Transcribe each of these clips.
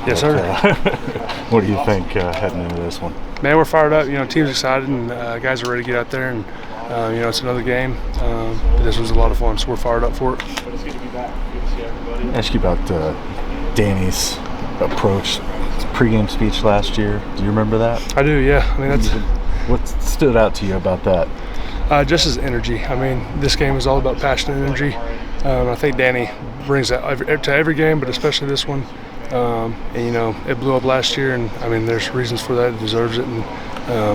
Yes, sir. What do you think heading into this one? Man, we're fired up. Team's excited, and guys are ready to get out there. And it's another game. But this was a lot of fun, so we're fired up for it. But it's good to be back. Good to see everybody. Ask you about Danny's approach, his pregame speech last year. Do you remember that? I do. Yeah. That's what stood out to you about that. Just his energy. This game is all about passion and energy. I think Danny brings that to every game, but especially this one. It blew up last year, and there's reasons for that. It deserves it,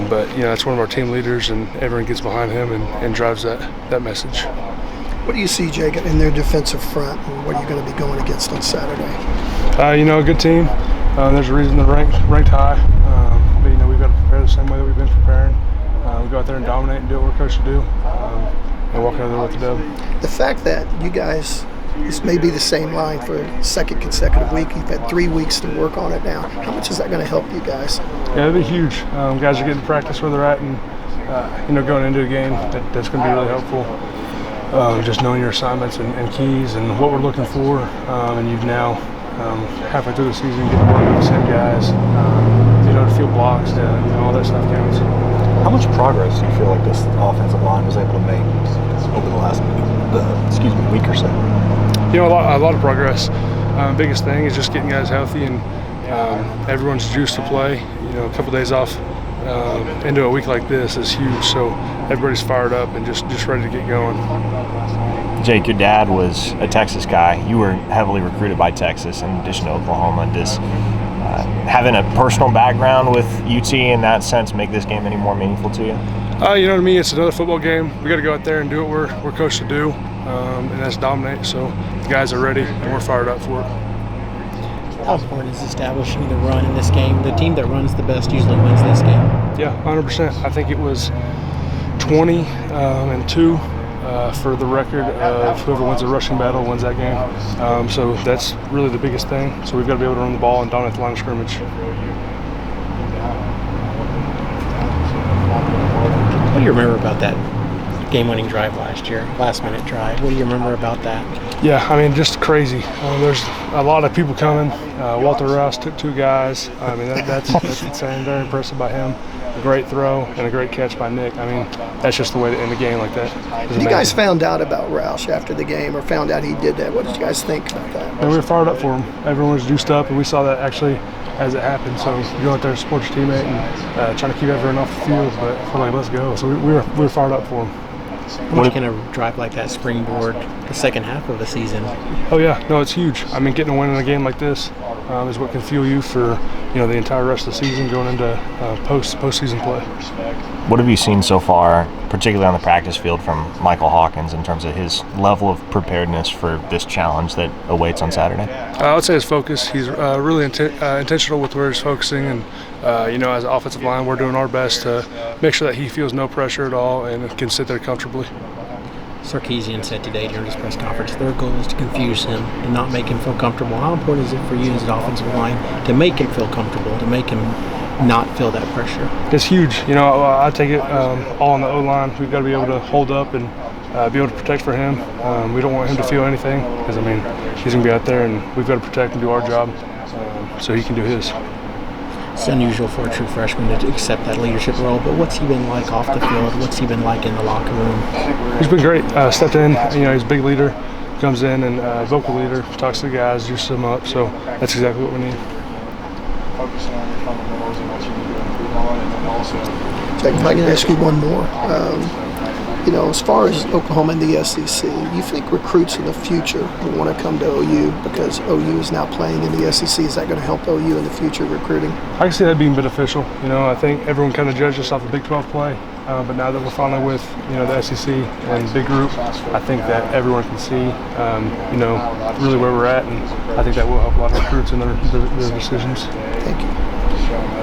but that's one of our team leaders, and everyone gets behind him and drives that message. What do you see, Jake, in their defensive front, and what are you going to be going against on Saturday? A good team. There's a reason they're ranked high. But we've got to prepare the same way that we've been preparing. We go out there and dominate and do what we're coached to do, and walk out of there with the dub. The fact that you guys, this may be the same line for a second consecutive week. You've had 3 weeks to work on it now. How much is that going to help you guys? Yeah, it'll be huge. Guys are getting to practice where they're at, and going into a game that's going to be really helpful. Just knowing your assignments and keys and what we're looking for, and you've now halfway through the season getting to work with the same guys. To feel blocks, all that stuff counts. How much progress do you feel like this offensive line was able to make over the last week or so? A lot of progress. Biggest thing is just getting guys healthy and everyone's juiced to play. A couple days off into a week like this is huge. So everybody's fired up and just ready to get going. Jake, your dad was a Texas guy. You were heavily recruited by Texas in addition to Oklahoma. Does having a personal background with UT in that sense make this game any more meaningful to you? To me, it's another football game. We got to go out there and do what we're coached to do, and that's dominate. So the guys are ready, and we're fired up for it. How important is establishing the run in this game? The team that runs the best usually wins this game. Yeah, 100%. I think it was 20-2 for the record of whoever wins the rushing battle wins that game. So that's really the biggest thing. So we've got to be able to run the ball and dominate the line of scrimmage. What do you remember about that game-winning drive last year, last-minute drive? What do you remember about that? Yeah, just crazy. There's a lot of people coming. Walter Rouse took 2 guys. That's insane. Very impressive by him. A great throw and a great catch by Nick. That's just the way to end the game like that. You guys found out about Roush after the game, or found out he did that. What did you guys think about that? And we were fired up for him. Everyone was juiced up, and we saw that actually as it happened. So you go out there and support your teammate and trying to keep everyone off the field, but we're like, let's go. So we were fired up for him. How much can a drive like that springboard the second half of the season? Oh yeah, no, it's huge. Getting a win in a game like this is what can fuel you for the entire rest of the season going into postseason play. What have you seen so far, particularly on the practice field, from Michael Hawkins in terms of his level of preparedness for this challenge that awaits on Saturday? I would say his focus. He's really intentional with where he's focusing, and as an offensive line, we're doing our best to make sure that he feels no pressure at all and can sit there comfortably. Sarkisian said today during his press conference their goal is to confuse him and not make him feel comfortable. How important is it for you as an offensive line to make him feel comfortable, to make him not feel that pressure? It's huge. I take it all on the O-line. We've got to be able to hold up and be able to protect for him. We don't want him to feel anything because, he's going to be out there and we've got to protect and do our job so he can do his. It's unusual for a true freshman to accept that leadership role, but what's he been like off the field? What's he been like in the locker room? He's been great. Stepped in, he's a big leader, comes in and vocal leader, talks to the guys, juices them up, so that's exactly what we need. Focusing on your fundamentals and what you need to improve on, and then also... Jake, if I can ask you one more. As far as Oklahoma and the SEC, you think recruits in the future will want to come to OU because OU is now playing in the SEC? Is that going to help OU in the future recruiting? I can see that being beneficial. I think everyone kind of judged us off the Big 12 play, but now that we're finally with the SEC and big group, I think that everyone can see really where we're at, and I think that will help a lot of recruits in their decisions. Thank you.